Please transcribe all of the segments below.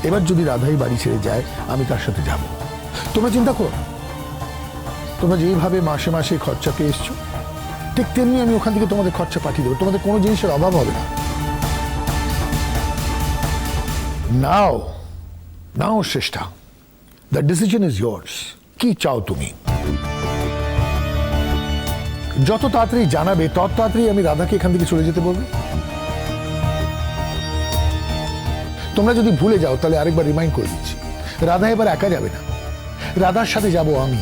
এবার যদি রাধাই বাড়ি ছেড়ে যায় আমি তার সাথে যাব। তোমরা চিন্তা করো, তোমরা যেইভাবে মাসে মাসে খরচা পেয়ে এসছো ঠিক তেমনি আমি ওখান থেকে তোমাদের খরচা পাঠিয়ে দেবো, তোমাদের কোনো জিনিসের অভাব হবে না। নাও নাও শ্রেষ্ঠা, দ্য ডিসিশন ইজ ইয়ার্স। কি চাও তুমি? যত তাড়াতাড়ি জানাবে তত তাড়াতাড়ি আমি রাধাকে এখান থেকে চলে যেতে বলবো। তোমরা যদি ভুলে যাও তাহলে আরেকবার রিমাইন্ড করে দিচ্ছি, রাধা এবার একা যাবে না, রাধার সাথে যাব আমি।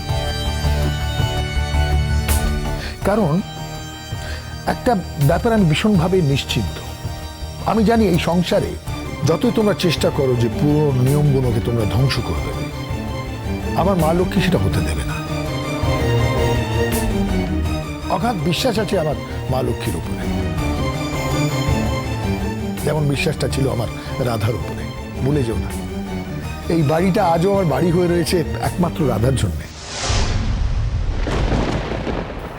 কারণ একটা ব্যাপার আমি ভীষণভাবে নিশ্চিন্ত, আমি জানি এই সংসারে যতই তোমরা চেষ্টা করো যে পুরো নিয়মগুলোকে তোমরা ধ্বংস করবে, আমার মা লক্ষ্মী সেটা হতে দেবে না। অগাধ বিশ্বাস আছে আমার মা লক্ষ্মীর উপরে, যেমন বিশ্বাসটা ছিল আমার রাধার উপরে। ভুলে যেও না, এই বাড়িটা আজও আমার বাড়ি হয়ে রয়েছে একমাত্র রাধার জন্যে।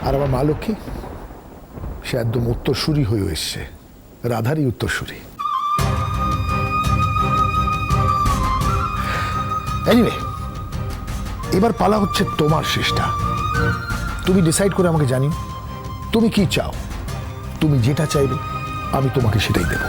আর আমার মা লক্ষ্মী সে একদম উত্তরসূরি হয়ে এসছে, রাধারই উত্তরসূরি। এনিওয়ে, এবার পালা হচ্ছে তোমার চেষ্টা। তুমি ডিসাইড করে আমাকে জানিও তুমি কি চাও। তুমি যেটা চাইবে আমি তোমাকে সেটাই দেব।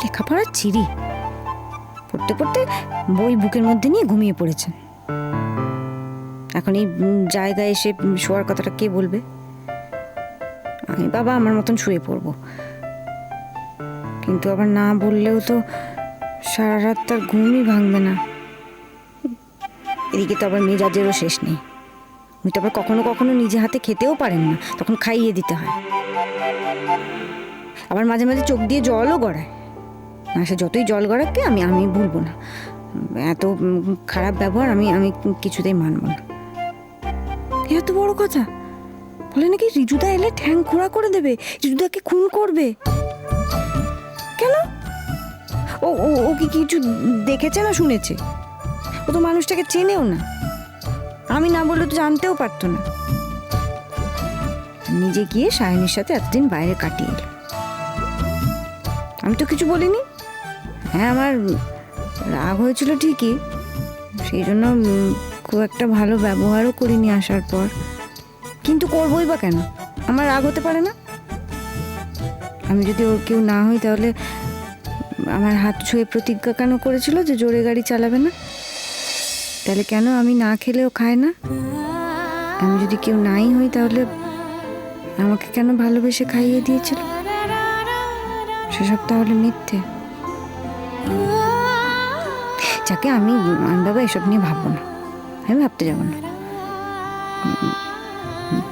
লেখাপড়ার চিরি পড়তে পড়তে বই বুকের মধ্যে নিয়ে ঘুমিয়ে পড়েছেন। এখন এই জায়গায় এসে শোয়ার কথাটা কে বলবে? আমি বাবা আমার মতন শুয়ে পড়বো, কিন্তু আবার না বললেও তো সারা রাত তার ঘুমই ভাঙবে না। এদিকে তো আবার মেজাজেরও শেষ নেই, উনি তো আবার কখনো কখনো নিজে হাতে খেতেও পারেন না, তখন খাইয়ে দিতে হয়। আবার মাঝে মাঝে চোখ দিয়ে জলও গড়ায়। না, সে যতই জল গড়াকে আমি ভুলবো না। এত খারাপ ব্যবহার আমি কিছুতেই মানব না। এত বড় কথা বলে নাকি রিজুদা এলে ঠ্যাং খোঁড়া করে দেবে, রিজুদাকে খুন করবে। কেন? ও ও ও কি কিছু দেখেছে না শুনেছে? ও তো মানুষটাকে চেনেও না, আমি না বললে তো জানতেও পারতো না। নিজে গিয়ে সায়নীর সাথে এতদিন বাইরে কাটিয়ে এলো, আমি তো কিছু বলিনি। হ্যাঁ, আমার রাগ হয়েছিল ঠিকই, সেই জন্য খুব একটা ভালো ব্যবহারও করিনি আসার পর, কিন্তু করবোই বা কেন? আমার রাগ হতে পারে না? আমি যদি ওর কেউ না হই তাহলে আমার হাত ছুঁয়ে প্রতিজ্ঞা কেন করেছিল যে জোরে গাড়ি চালাবে না? তাহলে কেন আমি না খেলেও খায় না? আমি যদি কেউ নাই হই তাহলে আমাকে কেন ভালোবেসে খাইয়ে দিয়েছিল? সেসব তাহলে মিথ্যে। যাকে আমি বাবা এসব নিয়ে ভাববো না, আমি ভাবতে যাবো না।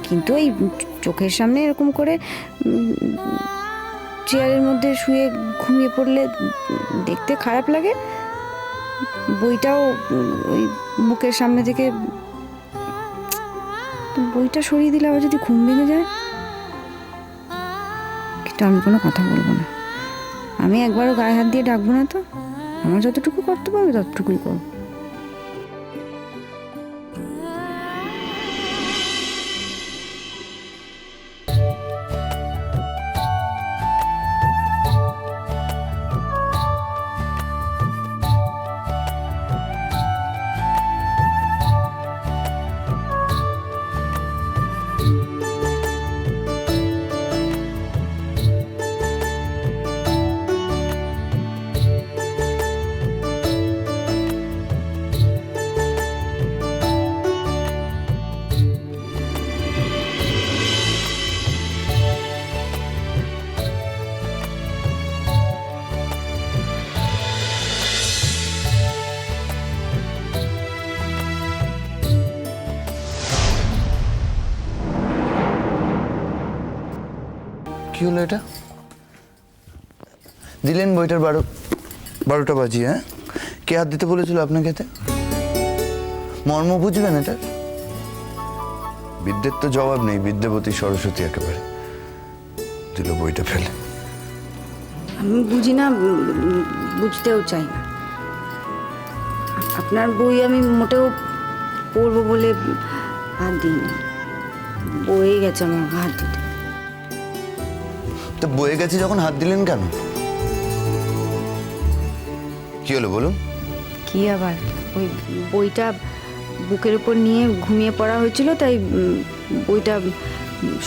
কিন্তু এই চোখের সামনে এরকম করে চেয়ারের মধ্যে শুয়ে ঘুমিয়ে পড়লে দেখতে খারাপ লাগে। বইটাও ওই বুকের সামনে থেকে বইটা সরিয়ে দিলে আবার যদি ঘুম ভেঙে যায়। কিন্তু আমি কোনো কথা বলবো না, আমি একবারও গায়ে হাত দিয়ে ডাকবো না। তো আমার যতটুকু কর্তব্য আমি ততটুকুই করবো। কি হলো এটা? দিলেন বইটার 12টা বাজিয়ে, হ্যাঁ? কে হাত দিতে বলেছিল আপনাকে এতে? মর্ম বুঝবেন এটা? বিদ্যের তো জবাব নেই, বিদ্যাপতি সরস্বতী একেবারে। দিল বইটা ফেলে। আমি বুঝি না, বুঝতেও চাই না। আপনার বই আমি মোটেও পড়বো বলে হাত দিইনি। বয়ে গেছে আমার হাত দিতে। তো বয়ে গেছে যখন হাত দিলেন কেন? কি হলো বলুন? কি আবার, ওই বইটা বুকের উপর নিয়ে ঘুমিয়ে পড়া হয়েছিল, তাই বইটা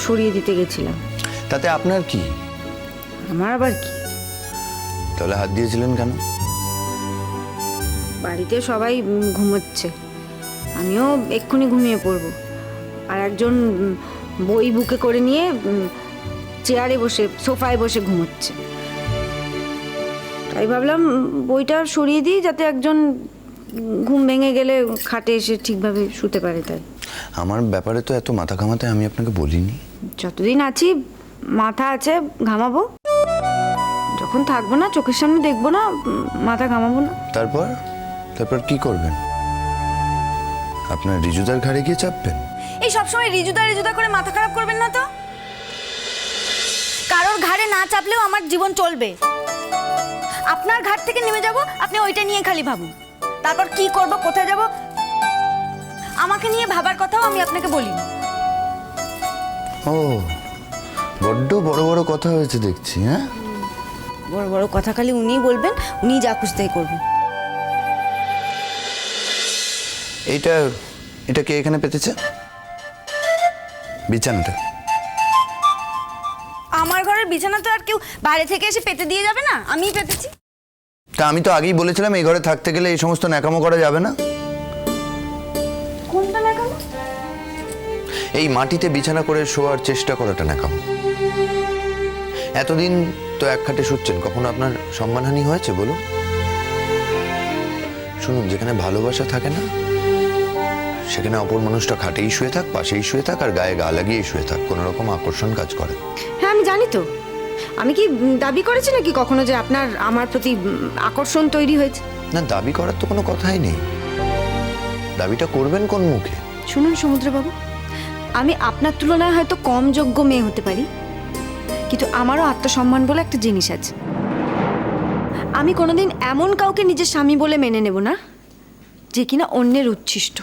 সরিয়ে দিতে গেছিলাম। তাতে আপনার কি? আমার আবার কি? তাহলে হাত দিয়েছিলেন কেন? বাড়িতে সবাই ঘুমোচ্ছে, আমিও এক্ষুনি ঘুমিয়ে পড়বো। আর একজন বই বুকে করে নিয়ে চেয়ারে বসে, সোফায় বসে ঘুমোচ্ছে। তাই ভাবলাম বইটা সরিয়ে দিই, যাতে একজন ঘুম ভেঙে গেলে খাটে এসে ঠিকভাবে শুতে পারে। তাই আমার ব্যাপারে তো এত মাথা ঘামাতে আমি আপনাকে বলিনি। যতদিন আছি মাথা আছে, ঘামাবো। যখন থাকবো না, চোখের সামনে দেখবো না, মাথা ঘামাবো না। তারপর কি করবেন? আপনার রিজুদার ঘাড়ে গিয়ে চাপবেন? এই সবসময় রিজুদা করে মাথা খারাপ করবেন না তো। কারোর ঘাড়ে না চাপলেও আমার জীবন চলবে। আপনার ঘাট থেকে নেমে যাব, আপনি ওইটা নিয়ে খালি ভাবুন। তারপর কি করব, কোথায় যাব, আমাকে নিয়ে ভাবার কথাও আমি আপনাকে বলি। ও, বড্ড বড় বড় কথা হয়েছে দেখছি, হ্যাঁ? বড় বড় কথা খালি উনিই বলবেন, উনিই যা খুশি তাই করবেন। এটা কে এখানে পেতেছে? বিছানাটা? আমার ঘরের বিছানা তো আর কেউ বাইরে থেকে এসে পেতে দিয়ে যাবে না, আমিই পেতেছি। তা আমি তো আগেই বলেছিলাম এই ঘরে থাকতে গেলে এই সমস্ত ন্যাকামো করা যাবে না। কোনটা লাগানো? এই মাটিতে বিছানা করে শোয়ার চেষ্টা করাটা ন্যাকামো। এতদিন তো এক খাটে শুচ্ছেন, কখনো আপনার সম্মানহানি হয়েছে বলুন? শুনুন, যেখানে ভালোবাসা থাকে না, সেখানে অপর মানুষটা খাটেই শুয়ে থাক, পাশেই শুয়ে থাক, আর গায়ে গা লাগিয়েই শুয়ে থাক, কোনো রকম আকর্ষণ কাজ করে। হ্যাঁ, আমি জানি তো। আমি কি দাবি করেছি নাকি কখনো যে আপনার আমার প্রতি আকর্ষণ তৈরি হয়েছে? না, দাবি করার তো কোনো কথাই নেই। দাবিটা করবেন কোন মুখে? শুনুন সমুদ্রবাবু, আমি আপনার তুলনায় হয়তো কম যোগ্য মেয়ে হতে পারি, কিন্তু আমারও আত্মসম্মান বলে একটা জিনিস আছে। আমি কোনোদিন এমন কাউকে নিজের স্বামী বলে মেনে নেব না যে কিনা অন্যের উচ্ছিষ্ট।